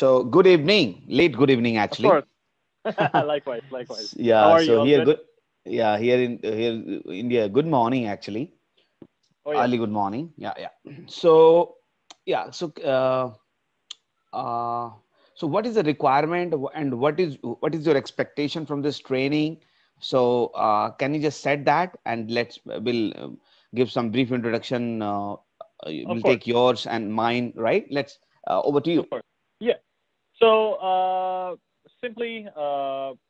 So good evening, late good evening Of course. actually. Likewise, likewise. How Yeah, are you? so All here good? good. Yeah, here India. Good morning actually. Oh yeah. Early good morning. Yeah. So yeah, uh, so what is the requirement and what is your expectation from this training? So can you just set that and we'll give some brief introduction. Of We'll course. take yours and mine. Right? Let's over to Of you. course. Yeah. So simply,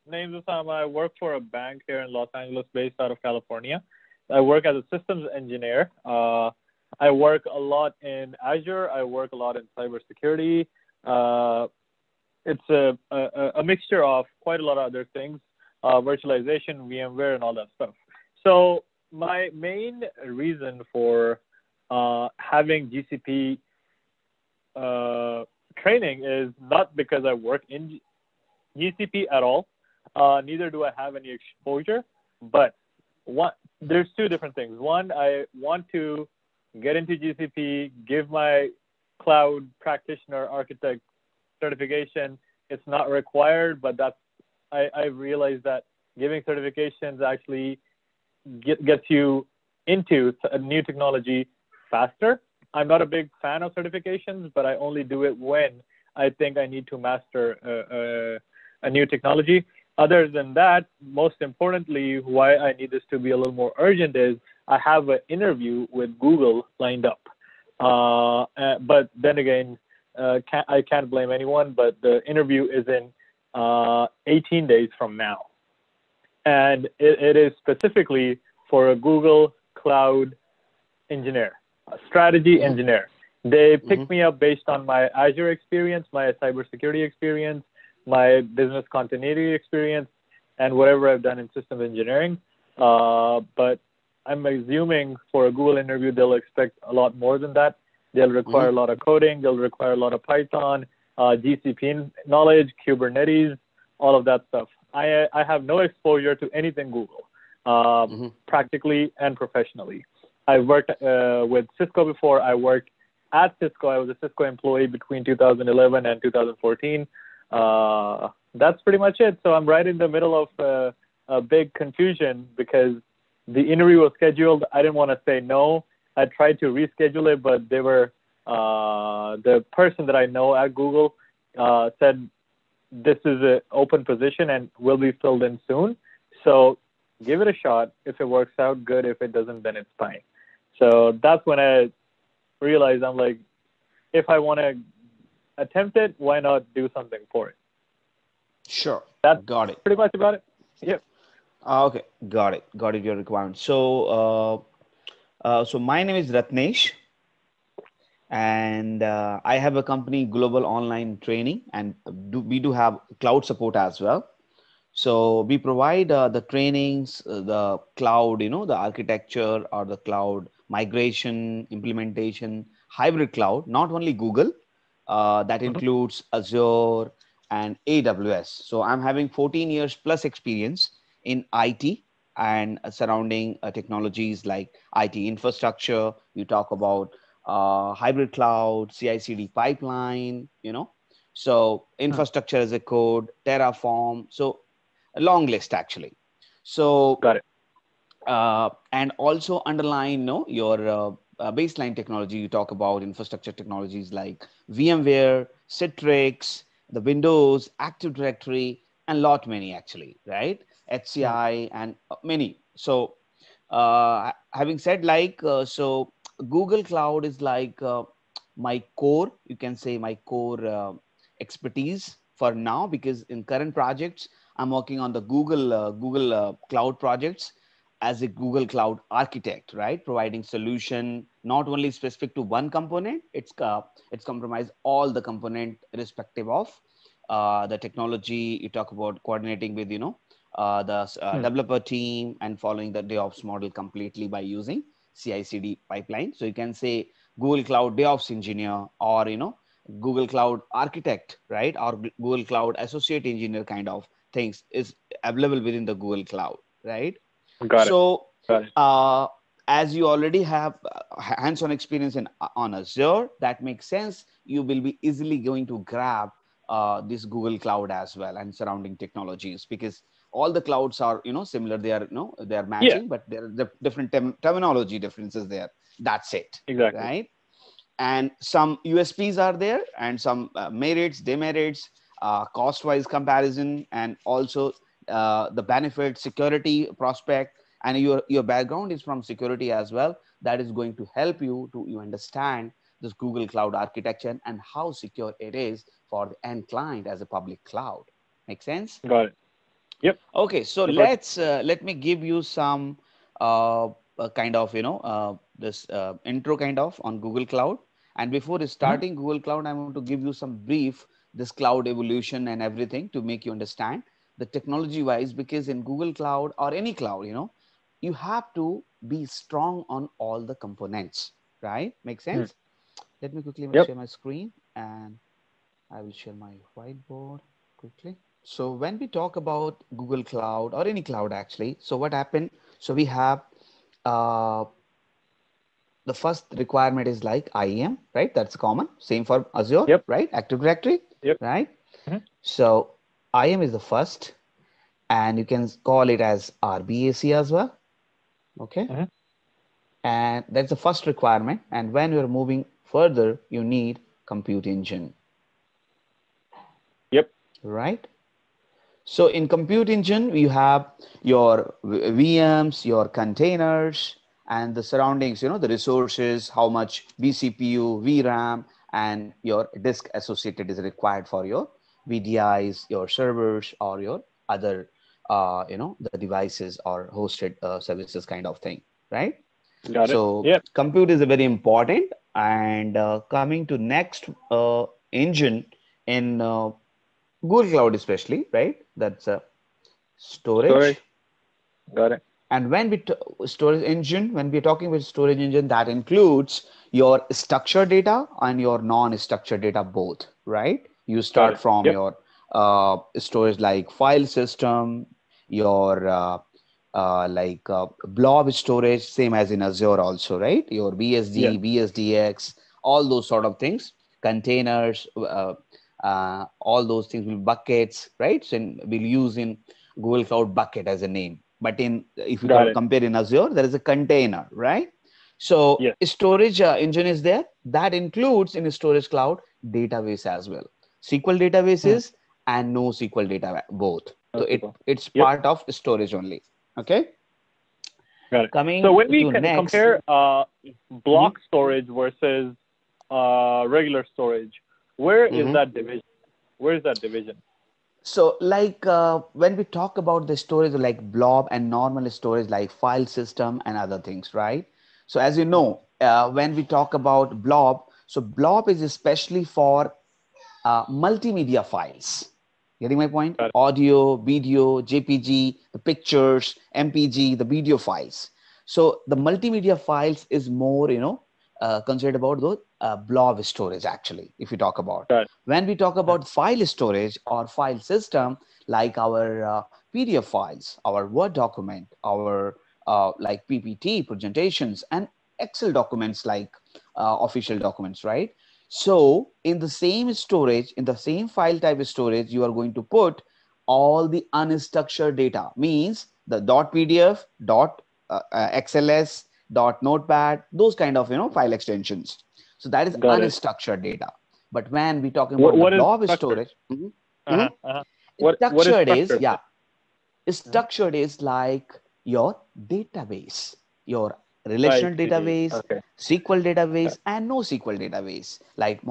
name's Osama. I work for a bank here in Los Angeles, based out of California. I work as a systems engineer. I work a lot in Azure. I work a lot in cybersecurity. Uh, it's a mixture of quite a lot of other things, virtualization, VMware, and all that stuff. So my main reason for having GCP training is not because I work in GCP at all. Neither do I have any exposure. But there's two different things. One, I want to get into GCP, give my cloud practitioner architect certification. It's not required, but I realized that giving certifications actually gets you into a new technology faster. I'm not a big fan of certifications, but I only do it when I think I need to master a new technology. Other than that, most importantly, why I need this to be a little more urgent is I have an interview with Google lined up. But then again, I can't blame anyone, but the interview is in 18 days from now. And it is specifically for a Google Cloud engineer, a strategy Hmm. engineer. They Hmm. picked me up based on my Azure experience, my cybersecurity experience, my business continuity experience, and whatever I've done in systems engineering. But I'm assuming for a Google interview, they'll expect a lot more than that. They'll require Hmm. a lot of coding. They'll require a lot of Python, GCP knowledge, Kubernetes, all of that stuff. I have no exposure to anything Google, Hmm. practically and professionally. I worked with Cisco before. I worked at Cisco. I was a Cisco employee between 2011 and 2014. That's pretty much it. So I'm right in the middle of a big confusion because the interview was scheduled. I didn't want to say no. I tried to reschedule it, but they were the person that I know at Google said this is an open position and will be filled in soon. So give it a shot. If it works out, good. If it doesn't, then it's fine. So that's when I realized I'm like, if I want to attempt it, why not do something for it? Sure. That's Got it. pretty much about it. Yep. Okay, got it. Got it. Your requirement. So my name is Ratnesh, and I have a company, Global Online Training, and we do have cloud support as well. So we provide the trainings, the cloud, the architecture or the cloud migration, implementation, hybrid cloud, not only Google, that Mhm. includes Azure and AWS. So I'm having 14 years plus experience in IT and surrounding technologies like IT infrastructure. You talk about hybrid cloud, CI/CD pipeline, so Mhm. infrastructure as a code, Terraform. So a long list actually. So Got it. and also underline your baseline technology. You talk about infrastructure technologies like VMware, Citrix, the Windows, Active Directory, and lot many actually, right? Mhm. HCI and many. So having said so Google Cloud is like my core, you can say my core expertise for now, because in current projects I'm working on the Google Cloud projects as a Google Cloud architect, right? Providing solution not only specific to one component, it's comprise all the component irrespective of the technology. You talk about coordinating with the Mhm. developer team and following the DevOps model completely by using CI/CD pipeline. So you can say Google Cloud DevOps engineer, or Google Cloud architect, right? Or Google Cloud associate engineer kind of things is available within the Google Cloud, right? Got it. So, Got it. uh, as you already have hands-on experience on Azure, that makes sense. You will be easily going to grab this Google Cloud as well and surrounding technologies, because all the clouds are, similar. They are, they are Yeah, matching, but there are the different terminology differences there. That's it, exactly. right? And some USPs are there, and some merits, demerits, cost-wise comparison, and also the benefit, security prospect, and your background is from security as well. That is going to help you to you understand this Google Cloud architecture and how secure it is for the end client as a public cloud. Make sense? Got it. Yep. Okay, so Super. let me give you some kind of this intro kind of on Google Cloud. And before starting Google Cloud, I want to give you some brief this cloud evolution and everything to make you understand the technology wise, because in Google Cloud or any cloud, you have to be strong on all the components, right? Make Mm. sense? Let me quickly Yep. share my screen, and I will share my whiteboard quickly. So when we talk about Google Cloud or any cloud actually, so what happened? So we have uh, the first requirement is like IAM, right? That's common. Same for Azure, Yep. right? Active Directory, Yep. right? Mhm. So IAM is the first, and you can call it as RBAC as well. Okay. Mhm. And that's the first requirement. And when you're moving further, you need compute engine, Yep. right? So in compute engine, you have your VMs, your containers, and the surroundings, the resources, how much vCPU, VRAM, and your disk associated is required for your VDIs, your servers, or your other, the devices or hosted services kind of thing, right? Got it. So Yep. compute is a very important. And coming to next engine in Google Cloud especially, right? That's storage. Storage. Got it. And when we storage engine, when we're talking about storage engine, that includes your structured data and your non-structured data both, right? You Got start it. from Yep. your storage like file system, your blob storage, same as in Azure also, right? Your Yeah. BSD, BSDX, all those sort of things, containers, all those things will buckets, right? So we'll use in Google Cloud bucket as a name. But if you Got it. compare in Azure, there is a container, right? So Yes. storage engine is there. That includes in storage cloud database as well. SQL Hmm. databases and NoSQL data both. So Most people. it's Yep. part of storage only. Okay. Got it. So Coming when we to can next. compare Mhm, block storage versus regular storage, where is mhm. that division? Where is that division? So like when we talk about the storage like blob and normal storage like file system and other things, right? So as you Mhm. know, when we talk about blob, so blob is especially for multimedia files. Getting my point? Got it. Audio, video, JPG, the pictures, MPG, the video files. So the multimedia files is more, considered about the blob storage actually, if you talk about. Got it. When we talk Mhm. about file storage or file system, like our PDF files, our Word document, our like PPT presentations and Excel documents like official documents, right? So in the same storage, in the same file type storage, you are going to put all the unstructured data, means the .pdf, .xls, .notepad, those kind of, file extensions. So that is Got it. unstructured data. But when we're talking What about the what is blob structured? storage, Uh-huh. Uh-huh. What is structured is, structured? yeah, Mhm. structured is like your database, your I relational see. database, Okay. SQL Got database, and NoSQL database, like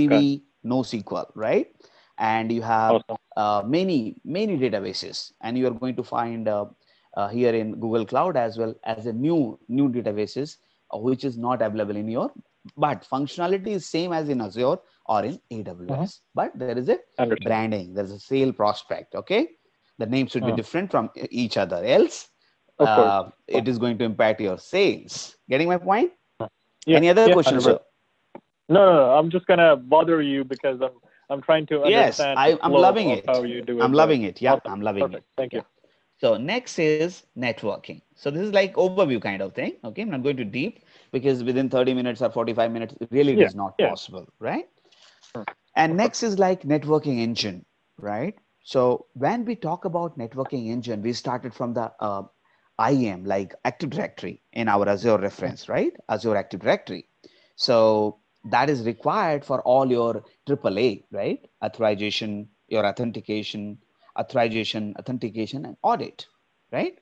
got MongoDB, NoSQL, right? And you have awesome. many databases, and you are going to find here in Google Cloud as well as a new databases, which is not available in your, but functionality is same as in Azure or in Mhm. AWS, but there is a Understood. branding, there's a sale prospect, okay? The name should be Mhm. different from each other, else Of course. it is going to impact your sales. Getting my point? Mhm. Yeah. Any other Yeah. question, sir? 100%. No, no, no. I'm just gonna bother you because I'm trying to Yes, understand the I'm flow loving of how it. you do I'm it better. loving it. Yeah, Awesome. I'm loving it. Perfect. Thank Yeah. you. So next is networking. So this is like overview kind of thing. Okay, I'm not going to deep because within 30 minutes or 45 minutes, really it Yeah. is not Yeah. possible, right? Mhm. And next is like networking engine, right? So when we talk about networking engine, we started from the IAM, like Active Directory in our Azure reference, right? Azure Active Directory. So that is required for all your AAA, right? Authorization, your authentication, and audit, right?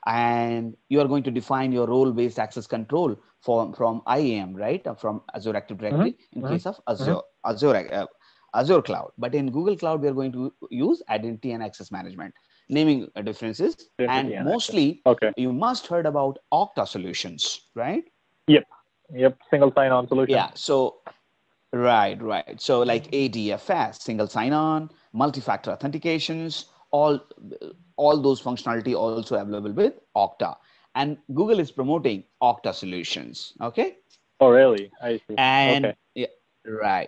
And you are going to define your role-based access control from IAM, right? From Azure Active Directory in case of Azure Cloud. But in Google Cloud, we are going to use identity and access management. Naming differences, and Identity and access. mostly Okay. you must heard about Okta solutions, right? Yep. Yep. Single sign-on solution. Yeah. So right. So like ADFS, single sign-on, multi-factor authentications, all those functionality also available with Okta. And Google is promoting Okta solutions. Okay. Oh, really? I see. And Okay. yeah,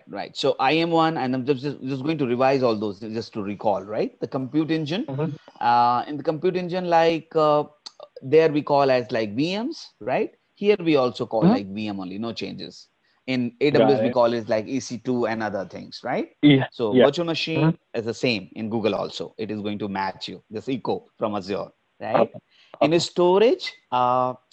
right. So I am one, and I'm just going to revise all those just to recall, right? The compute engine. Mm-hmm. In the compute engine, like there we call as like VMs, right? Here we also call Mm-hmm. like VM only, no changes. In Got AWS, we it. call it like EC2 and other things, right? Yeah. So Yeah. virtual machine is the same in Google also. It is going to match you, this echo from Azure, right? Awesome. In Awesome. storage,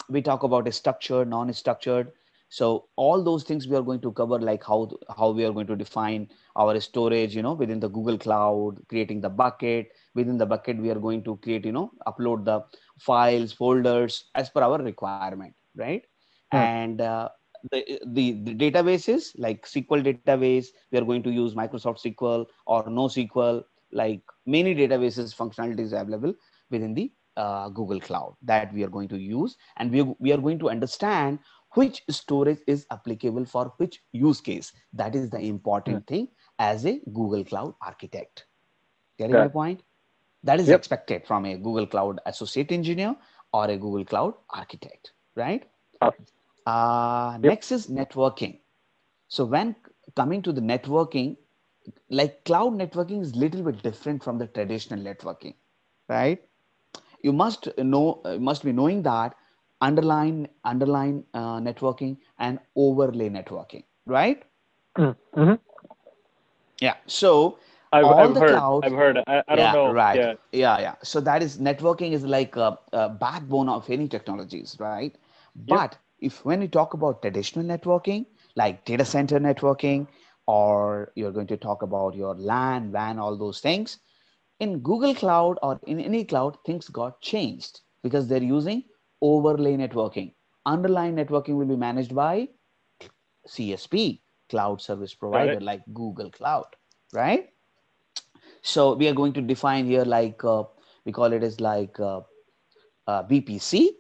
we talk about a structured, non-structured. So all those things we are going to cover, like how we are going to define our storage, within the Google Cloud, creating the bucket. Within the bucket, we are going to create, upload the files, folders as per our requirement, right? Hmm. And the databases like SQL database, we are going to use Microsoft SQL or NoSQL, like many databases functionalities available within the Google Cloud that we are going to use, and we are going to understand which storage is applicable for which use case. That is the Hmm. important thing as a Google Cloud architect. Getting Got my it. point? That is Yep. expected from a Google Cloud associate engineer or a Google Cloud architect, right? Awesome. Yep. Next is networking. So when coming to the networking, like cloud networking is little bit different from the traditional networking, right? You must be knowing that underline networking and overlay networking, right? Mm-hmm. Yeah. So I've all I've the heard. clouds, I've heard. I don't yeah, know. right. Yeah. Yeah. So that is networking is like a backbone of any technologies, right? Yep. But if when you talk about traditional networking, like data center networking, or you're going to talk about your LAN, WAN, all those things, in Google Cloud or in any cloud, things got changed because they're using overlay networking. Underlying networking will be managed by CSP, cloud service Got provider it. like Google Cloud, right? So we are going to define here like we call it as like VPC.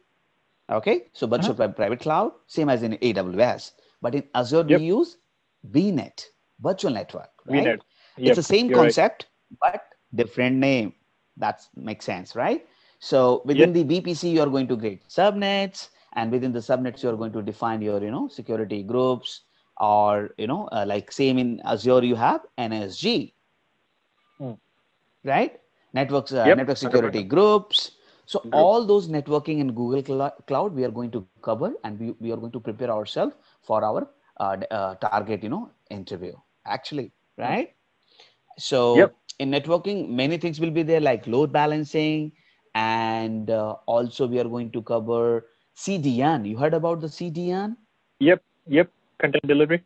Okay, so Uh-huh. virtual private cloud, same as in AWS, but in Azure we Yep. use VNet, virtual network, right? VNet. It's Yep. the same You're right. concept, but different name. That makes sense, right? So Yes. within the VPC, you are going to create subnets, and within the subnets, you are going to define your, security groups, or like same in Azure, you have NSG, Hmm. right? Yep. Network security 100%. groups. So Group. all those networking in Google Cloud, we are going to cover, and we are going to prepare ourselves for our target, interview. Actually, Hmm. right? Yep. So in networking, many things will be there like load balancing, and also we are going to cover CDN. You heard about the CDN? Yep. Yep. Content delivery.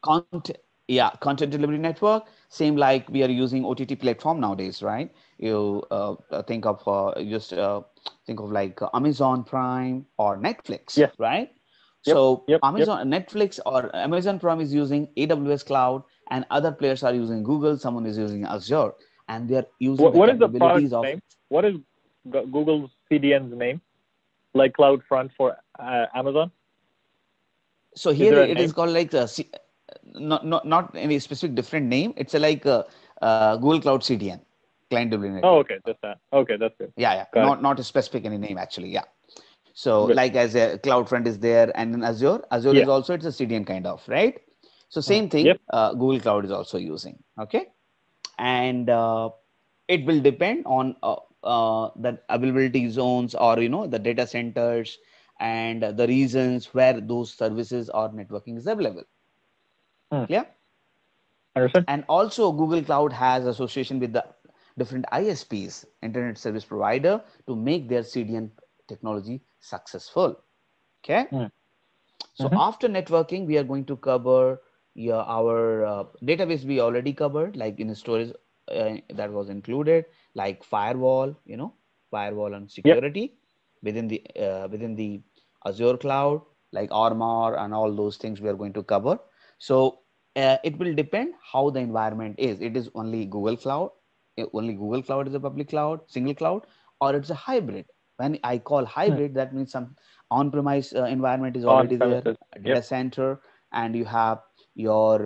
Content, yeah, content delivery network. Same like we are using OTT platform nowadays, right? You think of think of like Amazon Prime or Netflix, Yes. right? Yep. So Yep. Yep. Netflix or Amazon Prime is using AWS cloud, and other players are using Google. Someone is using Azure, and they are using the What is the product's capabilities of. name? What is Google's CDN's name? Like CloudFront for Amazon? So Is here there a it is name? called like not any specific different name. It's a like Google Cloud CDN, client delivery Oh, network. okay. Just that. Okay, that's good. Yeah. Got it. Not a specific any name actually. Yeah. So Good. like as a CloudFront is there, and in Azure Yeah. is also it's a CDN kind of, right? So Hmm. same thing, Yep. Google Cloud is also using. Okay, and it will depend on the availability zones, or the data centers, and the reasons where those services or networking is available. Hmm. Clear? Understood? And also Google Cloud has association with the different ISPs, Internet Service Provider, to make their CDN technology successful. Okay. So Mm-hmm. after networking, we are going to cover our database we already covered, like in storage that was included, like firewall, firewall and Yep. security within the Azure cloud, like Armor and all those things we are going to cover. So it will depend how the environment is. It is only Google Cloud, only Google Cloud is a public cloud, single cloud, or it's a hybrid. When I call hybrid, that means some on-premise environment is On already there, premises. a data Yep. center, and you have your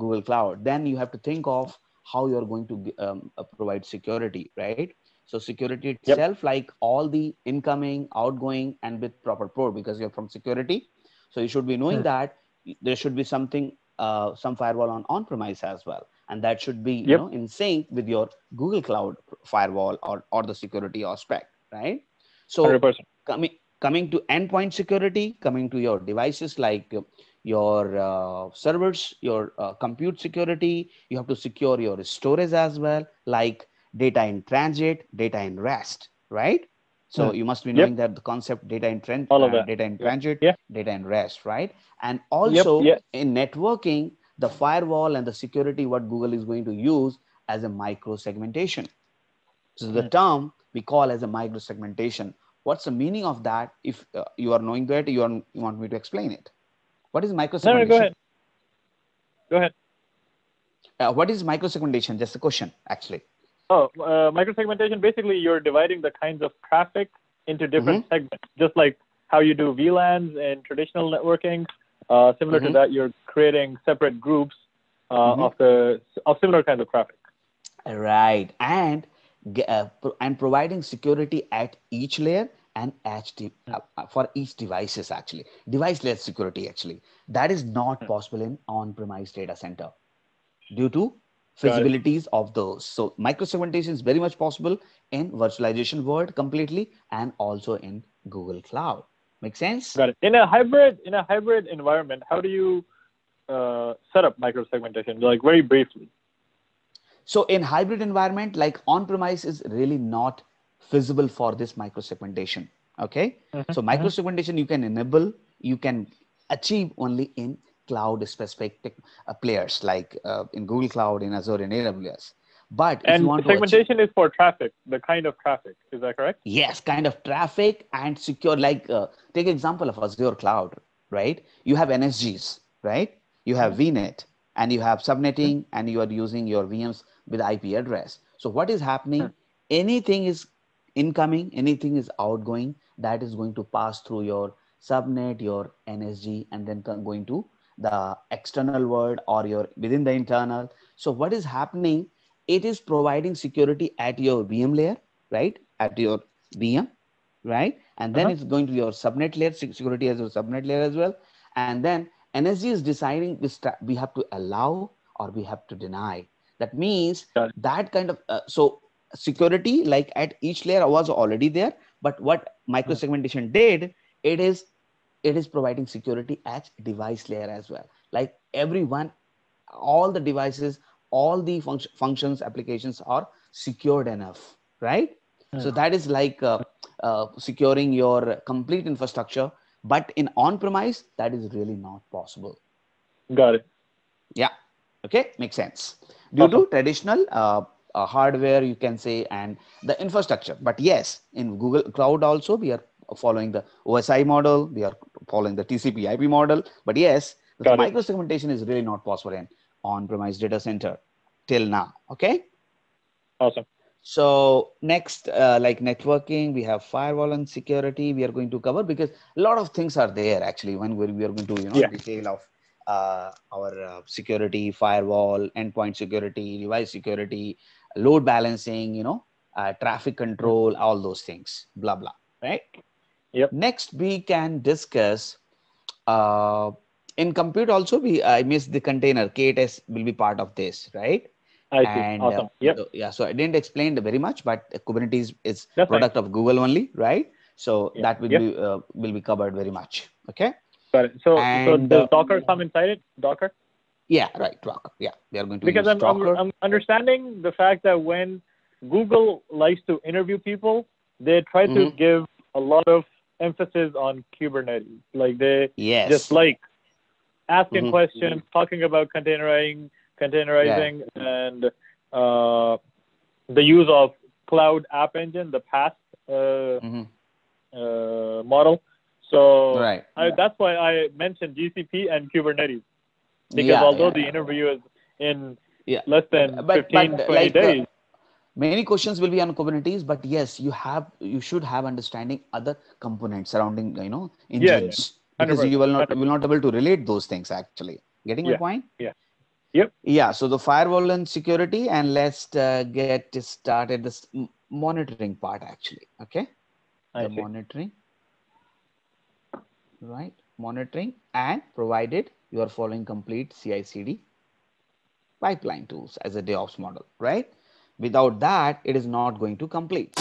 Google Cloud. Then you have to think of how you're going to provide security, right? So security Yep. itself, like all the incoming, outgoing, and with proper port, because you're from security, so you should be knowing that there should be something, some firewall on-premise as well, and that should be Yep. in sync with your Google Cloud firewall or the security aspect, right? So 100%. coming to endpoint security, coming to your devices like your servers, your compute security, you have to secure your storage as well, like data in transit, data in rest, right? So you must be Yep. knowing that the concept All of that. data in Yep. transit, Yeah. data in rest, right? And Yep. also Yeah. in networking, the firewall and the security, what Google is going to use as a micro segmentation. So the term we call as a micro segmentation. What's the meaning of that? If you are knowing that, you want me to explain it. What is micro No, no, go segmentation? ahead. Go ahead. What is micro segmentation? Just a question, actually. Oh, microsegmentation, basically you're dividing the kinds of traffic into different segments, just like how you do VLANs in traditional networking. Similar to that, you're creating separate groups of similar kinds of traffic. Right. And providing security at each layer and for each devices, actually. Device-led security, actually. That is not possible in on-premise data center due to Got it. feasibilities of those. So micro-segmentation is very much possible in virtualization world completely, and also in Google Cloud. Make sense? Got it. In a hybrid environment, how do you set up microsegmentation? Like very briefly. So in hybrid environment, like on-premise is really not feasible for this micro-segmentation. Okay. So micro-segmentation you can enable, you can achieve only in cloud specific players, like in Google Cloud, in Azure, in AWS. But if you And want to segmentation is for traffic, the kind of traffic. Is that correct? yes, kind of traffic and secure, like take example of Azure Cloud, right? You have NSGs, right? You have VNet, and you have subnetting, and you are using your VMs with IP address. So what is happening? Anything is incoming, anything is outgoing, that is going to pass through your subnet, your NSG, and then going to the external world or your within the internal. So what is happening? It is providing security at your VM layer, right? At your VM, right? And then it's going to your subnet layer, security as your subnet layer as well. And then NSG is deciding we have to allow or we have to deny. That means that kind of, so security like at each layer was already there, but what micro-segmentation did, it is providing security at device layer as well. Like everyone, all the devices, all the functions, applications are secured enough, right? So that is like securing your complete infrastructure, but in on-premise, that is really not possible. Got it. Yeah. Okay. Makes sense. Due to traditional hardware, you can say, and the infrastructure. But yes, in Google Cloud also, we are following the OSI model. We are following the TCP IP model. But yes, the micro-segmentation is really not possible in on-premise data center till now. Okay. Awesome. So next, like networking, we have firewall and security. We are going to cover because a lot of things are there actually when we are going to detail of our security, firewall, endpoint security, device security, load balancing, traffic control, all those things, blah blah, right? Yep. Next, we can discuss in compute also. I missed the container. K8S will be part of this, right? I see. And awesome. Yep. Yeah, so I didn't explain very much, but Kubernetes is That's product of Google only, right? So that will be covered very much. Okay. Got it. So does Docker come inside it? Docker? Yeah, right. Docker. Yeah, we are going to Because use Docker. I'm understanding the fact that when Google likes to interview people, they try to Mm-hmm. give a lot of emphasis on Kubernetes. Like they just Yes. like asking Mm-hmm. questions, talking about Yeah. containerizing, and the use of Cloud App Engine, the past Mm-hmm. model. So Right. that's why I mentioned GCP and Kubernetes, because Yeah, although yeah, the yeah. interview is in Yeah. less than But 15, 20 like days, many questions will be on Kubernetes, but yes, you should have understanding other components surrounding, yeah, yeah, engines, because 100%, you will 100%, not able to relate those things actually. Getting my yeah, point? yeah, yep, Yeah. So the firewall and security, and let's get started this monitoring part actually. Okay. The I see. monitoring, right? Monitoring, and provided you are following complete CI/CD pipeline tools as a DevOps model, right? Without that, it is not going to complete.